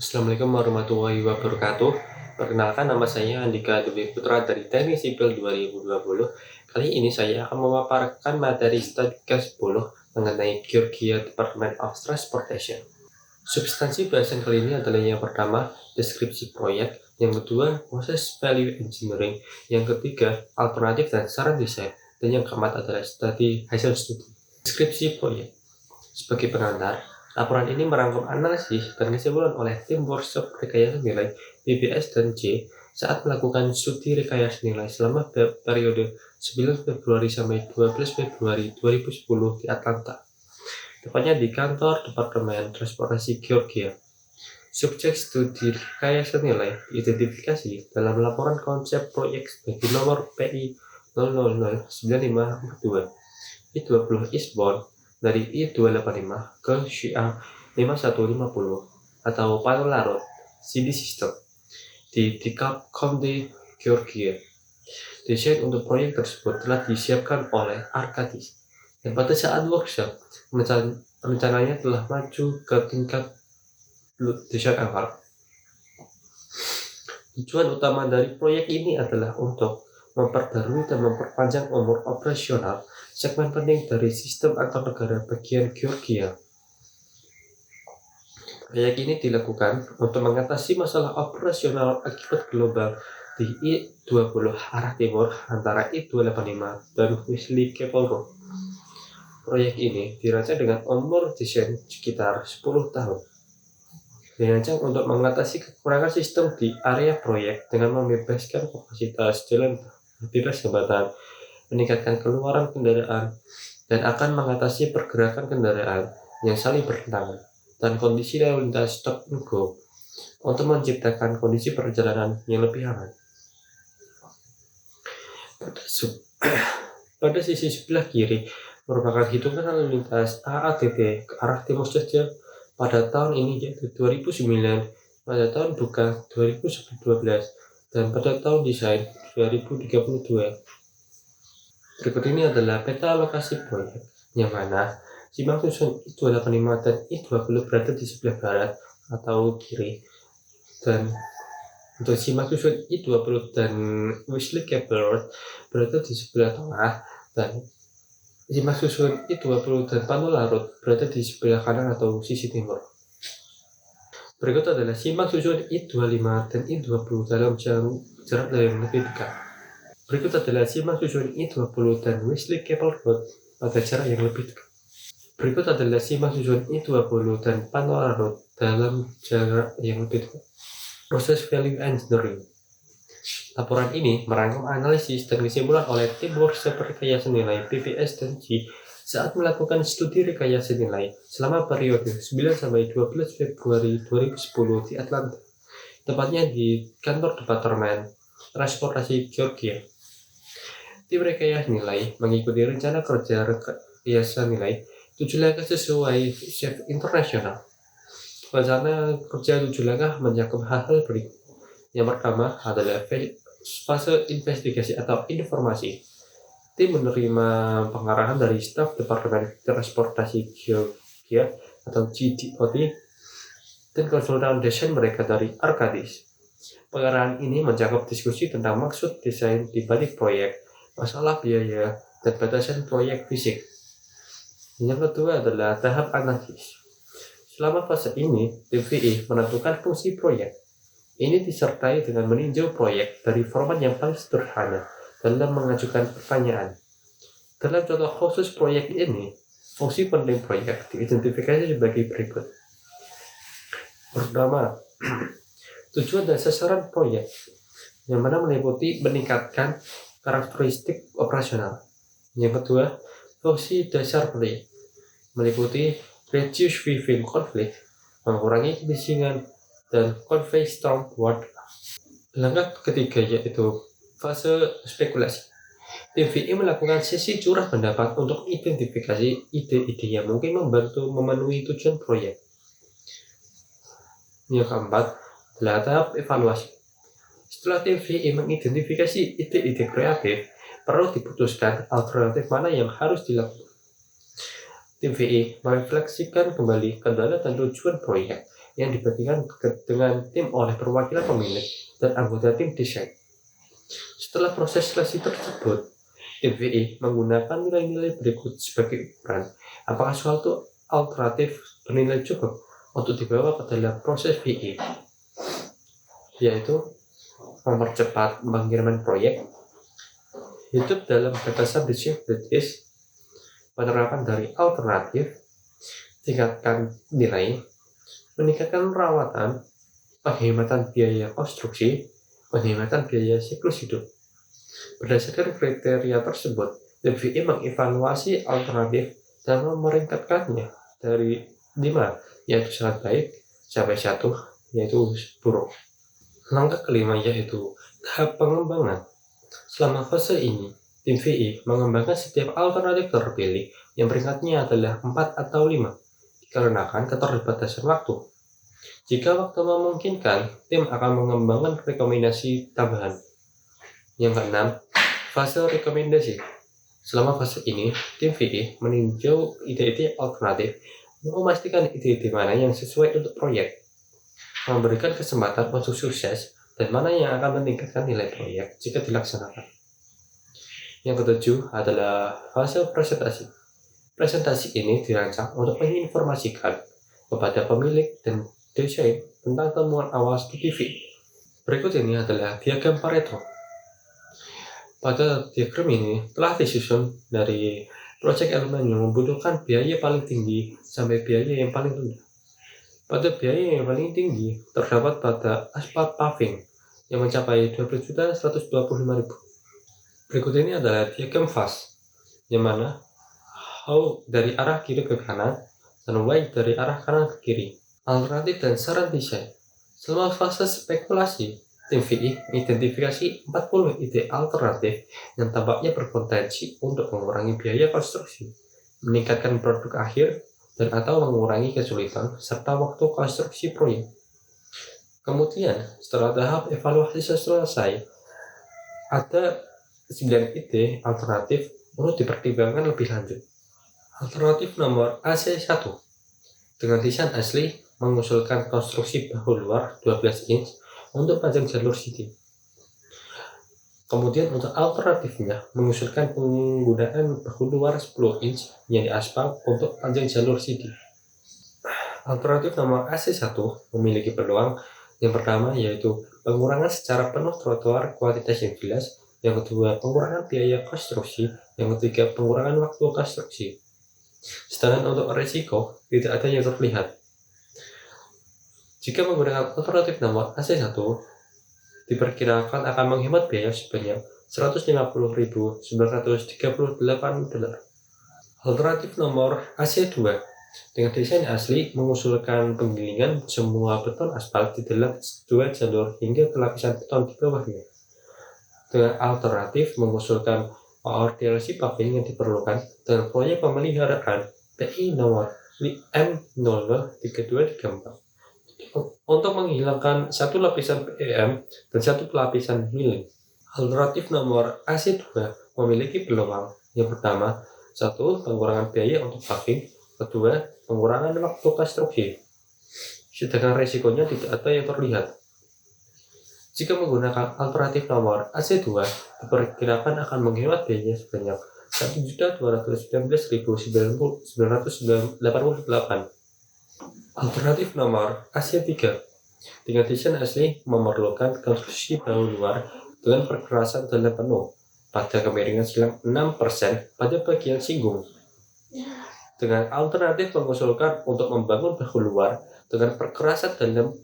Assalamualaikum warahmatullahi wabarakatuh. Perkenalkan, nama saya Andika Dwi Putra dari Teknik Sipil 2020. Kali ini saya akan memaparkan materi studi ke-10 mengenai Georgia Department of Transportation. Substansi bahasan kali ini adalah yang pertama, deskripsi proyek, yang kedua, proses value engineering, yang ketiga, alternatif dan saran desain, dan yang keempat adalah hasil studi. Deskripsi proyek. Sebagai pengantar, laporan ini merangkum analisis dan kesimpulan oleh tim workshop rekayasa nilai BBS dan C saat melakukan studi rekayasa nilai selama periode 9 Februari sampai 12 Februari 2010 di Atlanta, tepatnya di kantor Departemen Transportasi Georgia. Subjek studi rekayasa nilai diidentifikasi dalam laporan konsep proyek sebagai nomor PI 0009542 I20 eastbound dari I285 ke Syiah 5150 atau Panola Road, CD System di DeKalb County, Georgia. Desain untuk proyek tersebut telah disiapkan oleh Arkadis, dan pada saat workshop, rencananya telah maju ke tingkat desain awal. Tujuan utama dari proyek ini adalah untuk memperbarui dan memperpanjang umur operasional segmen penting dari sistem antar negara bagian Georgia. Proyek ini dilakukan untuk mengatasi masalah operasional akibat global di I-20 arah timur antara I-285 dan Wesley Chapel Road. Proyek ini dirancang dengan umur desain sekitar 10 tahun. Dirancang untuk mengatasi kekurangan sistem di area proyek dengan membebaskan kapasitas jalan bebas hambatan, meningkatkan keluaran kendaraan, dan akan mengatasi pergerakan kendaraan yang saling bertentangan dan kondisi lalu lintas stop and go untuk menciptakan kondisi perjalanan yang lebih aman. Pada sisi sebelah kiri merupakan hitungan lalu lintas AATT ke arah timur saja pada tahun ini, yaitu 2009, pada tahun buka 2012, dan pada tahun desain 2032. Berikut ini adalah peta lokasi proyek, yang mana simpang susun I-285 dan I-20 berada di sebelah barat atau kiri, dan untuk simpang susun I-20 dan Wesley Chapel Road berada di sebelah tengah, dan simpang susun I-20 dan Panola Road berada di sebelah kanan atau sisi timur. Berikut adalah simpang susun I-25 dan I-20 dalam jarak yang lebih dekat. Berikut adalah simpang susun I-20 dan Wesley Chapel Road pada jarak yang lebih dekat. Berikut adalah simpang susun I-20 dan Panola Road dalam jarak yang lebih dekat. Proses value engineering. Laporan ini merangkum analisis dan kesimpulan oleh tim workshop rekayasa nilai BBS dan C saat melakukan studi rekayasa nilai selama periode 9 sampai 12 Februari 2010 di Atlanta, tepatnya di kantor Departemen Transportasi Georgia. Tim rekayasa nilai mengikuti rencana kerja rekayasa nilai 7 langkah sesuai SAFE Internasional. Rencana kerja 7 langkah mencakup hal-hal berikut. Yang pertama adalah fase investigasi atau informasi. Tim menerima pengarahan dari staf Departemen Transportasi Georgia atau GDOT dan konsultan desain mereka dari Arkadis. Pengarahan ini mencakup diskusi tentang maksud desain di balik proyek, masalah biaya, dan batasan proyek fisik. Yang kedua adalah tahap analisis. Selama fase ini, tim VE menentukan fungsi proyek. Ini disertai dengan meninjau proyek dari format yang paling sederhana dalam mengajukan pertanyaan. Dalam contoh khusus proyek ini, fungsi penting proyek diidentifikasi sebagai berikut. Pertama, tujuan dan sasaran proyek, yang mana meliputi meningkatkan karakteristik operasional. Yang kedua, fungsi dasar proyek, meliputi reduce weaving conflict, mengurangi kebisingan, dan convey strong word. Langkah ketiga yaitu fase spekulasi. Tim VE melakukan sesi curah pendapat untuk identifikasi ide-ide yang mungkin membantu memenuhi tujuan proyek. Yang keempat adalah tahap evaluasi. Setelah tim VE mengidentifikasi ide-ide kreatif, perlu diputuskan alternatif mana yang harus dilakukan. Tim VE merefleksikan kembali kendala dan tujuan proyek yang dibagikan dengan tim oleh perwakilan pemilik dan anggota tim desain. Setelah proses seleksi tersebut, tim VI menggunakan nilai-nilai berikut sebagai ukuran apakah suatu alternatif bernilai cukup untuk dibawa ke dalam proses VI, yaitu mempercepat pengiriman proyek, hidup dalam batasan disabilitas, penerapan dari alternatif, tingkatkan nilai, meningkatkan perawatan, penghematan biaya konstruksi, penghematan biaya siklus hidup. Berdasarkan kriteria tersebut, tim VI mengevaluasi alternatif dan memeningkatkannya dari 5, yaitu sangat baik, sampai 1, yaitu buruk. Langkah kelima yaitu tahap pengembangan. Selama fase ini, tim VI mengembangkan setiap alternatif terpilih yang peringkatnya adalah 4 atau 5, dikarenakan keterbatasan waktu. Jika waktu memungkinkan, tim akan mengembangkan rekomendasi tambahan. Yang keenam, fase rekomendasi. Selama fase ini, tim VI meninjau ide-ide alternatif, memastikan ide-ide mana yang sesuai untuk proyek, memberikan kesempatan untuk sukses, dan mana yang akan meningkatkan nilai proyek jika dilaksanakan. Yang ketujuh adalah fase presentasi. Presentasi ini dirancang untuk menginformasikan kepada pemilik dan desain tentang temuan awal studi VI. Berikut ini adalah diagram Pareto. Pada diagram ini telah disusun dari proyek elemen yang membutuhkan biaya paling tinggi sampai biaya yang paling rendah. Pada biaya yang paling tinggi terdapat pada aspal paving yang mencapai 12.125.000. Berikut ini adalah diagram fast, yang mana how dari arah kiri ke kanan dan y dari arah kanan ke kiri. Alternatif dan saran desain. Selama fase spekulasi, tim VI mengidentifikasi 40 ide alternatif yang tampaknya berpotensi untuk mengurangi biaya konstruksi, meningkatkan produk akhir, dan atau mengurangi kesulitan serta waktu konstruksi proyek. Kemudian, setelah tahap evaluasi selesai, ada 9 ide alternatif untuk dipertimbangkan lebih lanjut. Alternatif nomor AC1 dengan desain asli mengusulkan konstruksi bahu luar 12 inch untuk panjang jalur city. Kemudian untuk alternatifnya mengusulkan penggunaan bahu luar 10 inch yang diaspal untuk panjang jalur city. Alternatif nomor AC1 memiliki peluang yang pertama yaitu pengurangan secara penuh trotoar kuantitas yang jelas, yang kedua pengurangan biaya konstruksi, yang ketiga pengurangan waktu konstruksi. Sedangkan untuk risiko tidak ada yang terlihat. Jika menggunakan alternatif nomor AC1, diperkirakan akan menghemat biaya sebanyak $150.938. Alternatif nomor AC2 dengan desain asli mengusulkan penggilingan semua beton aspal di dalam 2 jalur hingga ke lapisan beton di bawahnya. Dengan alternatif mengusulkan ORDLC paving yang diperlukan dengan proyek pemeliharaan PI nomor M003234 untuk menghilangkan satu lapisan PEM dan satu lapisan milling. Alternatif nomor AC2 memiliki peluang yang pertama, 1. Pengurangan biaya untuk paving, kedua, pengurangan waktu konstruksi. Sedangkan resikonya tidak ada yang terlihat. Jika menggunakan alternatif nomor AC2, diperkirakan akan menghemat biaya sebanyak $1.219.988. Alternatif nomor AC3 dengan desain asli memerlukan konstruksi bahu luar dengan perkerasan dalam penuh pada kemiringan selang 6% pada bagian singgung. Dengan alternatif mengusulkan untuk membangun bahu luar dengan perkerasan dalam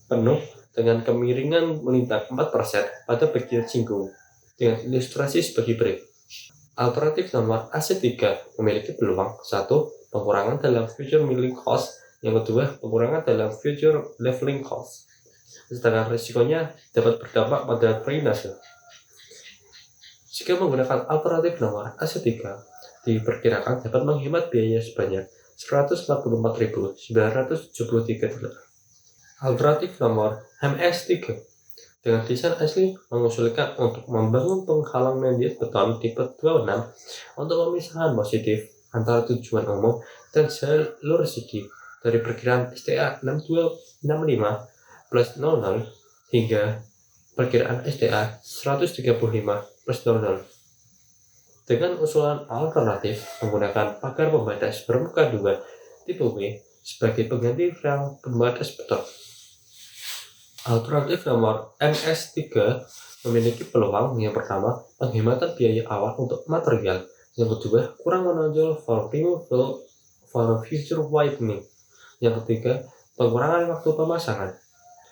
penuh dengan kemiringan melintang 4% pada bagian singgung, dengan ilustrasi sebagai berikut. Alternatif nomor AC3 memiliki peluang 1. Pengurangan dalam future milling cost, yang kedua pengurangan dalam future leveling cost. Sedangkan risikonya dapat berdampak pada drainase. Jika menggunakan alternatif nomor AC3, diperkirakan dapat menghemat biaya sebanyak $144.973. Alternatif nomor MS3 dengan desain asli mengusulkan untuk membangun penghalang mendiet beton tipe 26 untuk pemisahan positif antara tujuan umum dan jalur city dari perkiraan STA 6265 plus 00 hingga perkiraan STA 135 plus 00. Dengan usulan alternatif menggunakan pagar pembatas bermuka 2 tipe W sebagai pengganti rel pembatas beton. Alternatif nomor MS3 memiliki peluang yang pertama, penghematan biaya awal untuk material, yang kedua, kurang menonjol for removal for future widening, yang ketiga, pengurangan waktu pemasangan.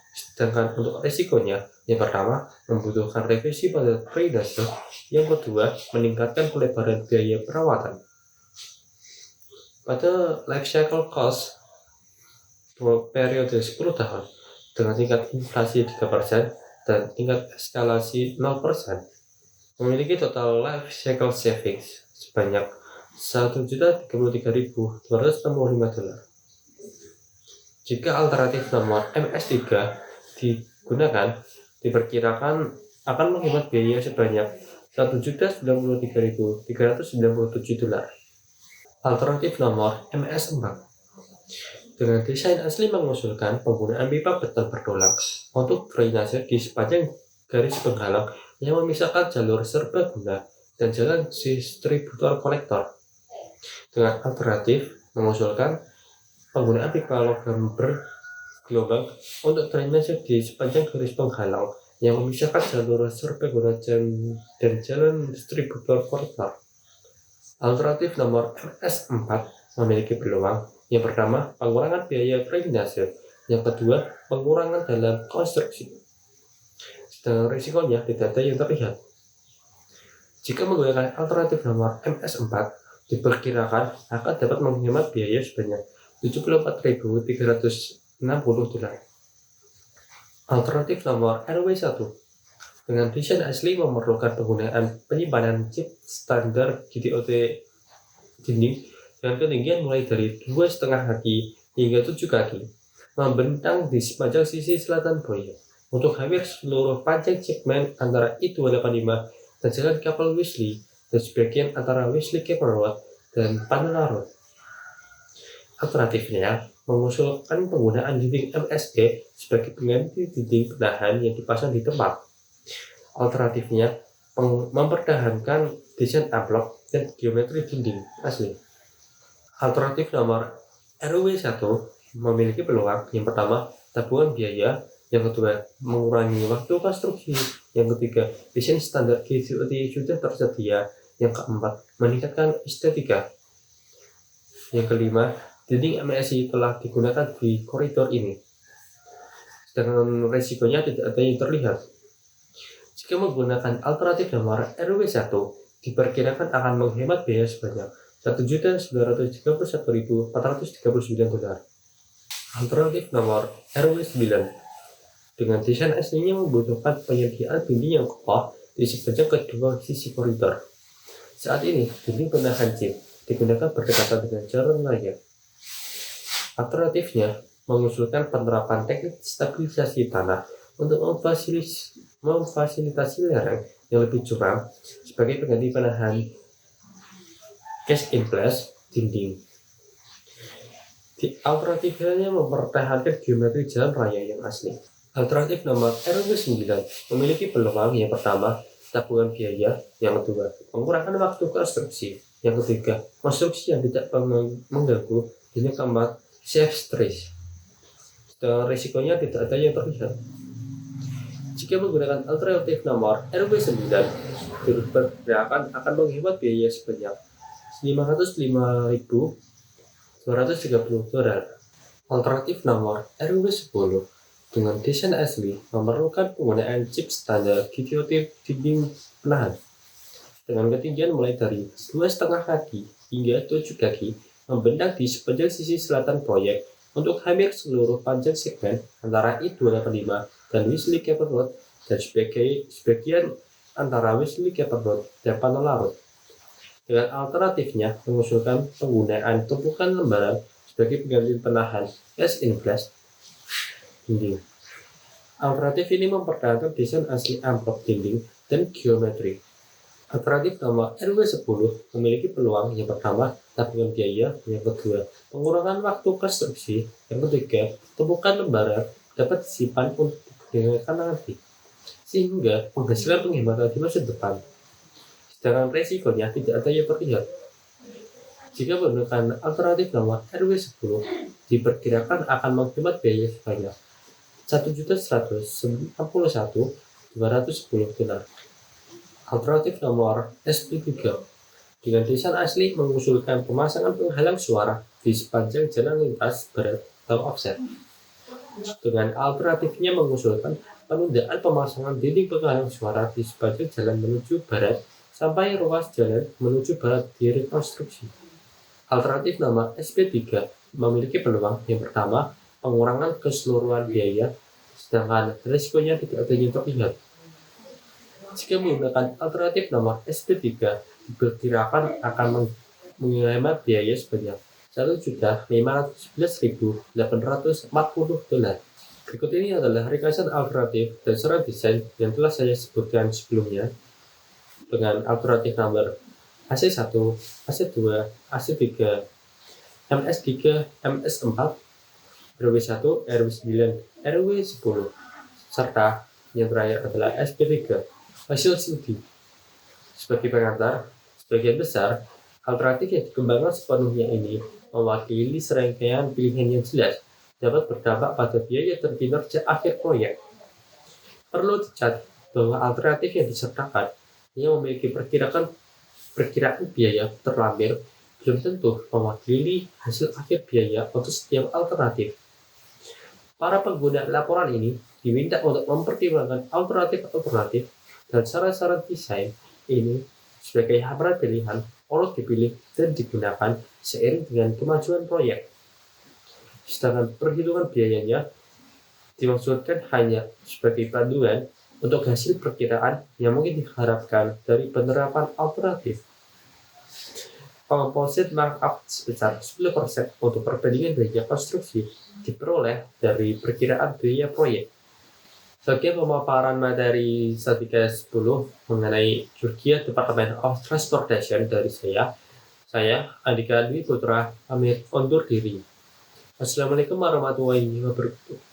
Sedangkan untuk risikonya, yang pertama, membutuhkan revisi pada drainase, yang kedua, meningkatkan pelebaran biaya perawatan. Pada life cycle cost periode 10 tahun, dengan tingkat inflasi 3% dan tingkat eskalasi 0%, memiliki total life cycle savings sebanyak $1.033.265. Jika alternatif nomor MS3 digunakan, diperkirakan akan menghemat biaya sebanyak $1.093.397. Alternatif nomor MS4 dengan desain asli mengusulkan penggunaan pipa beton bertulang untuk drainase di sepanjang garis penghalang yang memisahkan jalur serbaguna dan jalan distributor kolektor. Dengan alternatif mengusulkan penggunaan pipa logam bergelombang untuk drainase di sepanjang garis penghalang yang memisahkan jalur serbaguna dan jalan distributor kolektor. Alternatif nomor MS4 memiliki peluang. Yang pertama, pengurangan biaya drainase. Yang kedua, pengurangan dalam konstruksi. Sedangkan risikonya tidak ada yang terlihat. Jika menggunakan alternatif nomor MS4, diperkirakan akan dapat menghemat biaya sebanyak $74.360. Alternatif nomor RW1 dengan desain asli memerlukan penggunaan penyimpanan chip standar GTOT dinding dengan ketinggian mulai dari 2,5 kaki hingga 7 kaki, membentang di sepanjang sisi selatan proyek untuk hampir seluruh panjang segmen antara I-285 dan jalan kapal Wesley dan sebagian antara Wesley Cable Road dan Panela Road. Alternatifnya mengusulkan penggunaan dinding MSE sebagai pengganti dinding penahan yang dipasang di tempat. Alternatifnya mempertahankan desain amplop dan geometri dinding asli. Alternatif nomor RW1 memiliki peluang. Yang pertama, tabungan biaya. Yang kedua, mengurangi waktu konstruksi. Yang ketiga, desain standar GTOT sudah tersedia. Yang keempat, meningkatkan estetika. Yang kelima, dinding MSI telah digunakan di koridor ini. Sedangkan risikonya tidak ada yang terlihat. Jika menggunakan alternatif nomor RW1, diperkirakan akan menghemat biaya sebanyak $1.931.439. Alternatif nomor RW9 dengan desain aslinya membutuhkan penyediaan dinding yang kokoh di sepanjang kedua sisi koridor. Saat ini, dinding penahan chip digunakan berdekatan dengan jalan raya. Alternatifnya mengusulkan penerapan teknik stabilisasi tanah untuk memfasilitasi lereng yang lebih curam sebagai pengganti penahan cast in place dinding. Alternatifnya mempertahankan geometri jalan raya yang asli. Alternatif nomor RW9 memiliki peluang. Yang pertama, tabungan biaya. Yang kedua, pengurangan waktu konstruksi. Yang ketiga, konstruksi yang tidak mengganggu. Dan yang keempat, safe stress. Dan risikonya tidak ada yang terlihat. Jika menggunakan alternatif nomor RW9, diperkirakan akan menghemat biaya sebanyak $505.230. Alternatif nomor RW10 dengan desain asli memerlukan penggunaan chip standar GTOT dinding penahan dengan ketinggian mulai dari 2,5 kaki hingga 7 kaki, membentang di sepanjang sisi selatan proyek untuk hampir seluruh panjang segmen antara I-285 dan Wesley Cable Road dan sebagian antara Wesley Cable Road dan Panela Road. Dengan alternatifnya mengusulkan penggunaan tumpukan lembaran sebagai pengganti penahan cast in place dinding. Alternatif ini mempertahankan desain asli amplop dinding dan geometri. Alternatif nomor RW10 memiliki peluang yang pertama, tabungan biaya, yang kedua, pengurangan waktu konstruksi, yang ketiga, tumpukan lembaran dapat disimpan untuk digunakan nanti, sehingga penghasilan penghematan di masa depan. Sedangkan resikonya tidak ada yang terlihat. Jika menggunakan alternatif nomor RW10, diperkirakan akan menghemat biaya sebanyak $1.191.210. Alternatif nomor SP3 dengan desain asli mengusulkan pemasangan penghalang suara di sepanjang jalan lintas barat atau offset. Dengan alternatifnya mengusulkan penundaan pemasangan dinding penghalang suara di sepanjang jalan menuju barat sampai ruas jalan menuju barat direkonstruksi. Alternatif nomor SP3 memiliki peluang yang pertama, pengurangan keseluruhan biaya, sedangkan risikonya tidak ada yang terlihat. Jika menggunakan alternatif nomor SP3, diperkirakan akan menghemat biaya sebanyak $1.511.840. Berikut ini adalah ringkasan alternatif dan saran desain yang telah saya sebutkan sebelumnya dengan alternatif nomor AC1, AC2, AC3, MS3, MS4, RW1, RW9, RW10, serta yang terakhir adalah SP3. Hasil studi sebagai pengantar, sebagian besar alternatif yang dikembangkan sepenuhnya ini mewakili serangkaian pilihan yang jelas dapat berdampak pada biaya dan kinerja akhir proyek. Perlu dicatat bahwa alternatif yang disertakan yang memiliki perkiraan biaya terlampir belum tentu mewakili hasil akhir biaya untuk setiap alternatif. Para pengguna laporan ini diminta untuk mempertimbangkan alternatif dan saran-saran desain ini sebagai hambaran pilihan untuk dipilih dan digunakan seiring dengan kemajuan proyek. Sedangkan perhitungan biayanya dimaksudkan hanya sebagai panduan untuk hasil perkiraan yang mungkin diharapkan dari penerapan alternatif. Composite markup sebesar 10% untuk perbandingan biaya konstruksi diperoleh dari perkiraan biaya proyek. Sebagai pemaparan materi Satgas 10 mengenai Georgia Department of Transportation dari saya Andika Dwi Putra, pamit undur diri. Assalamualaikum warahmatullahi wabarakatuh.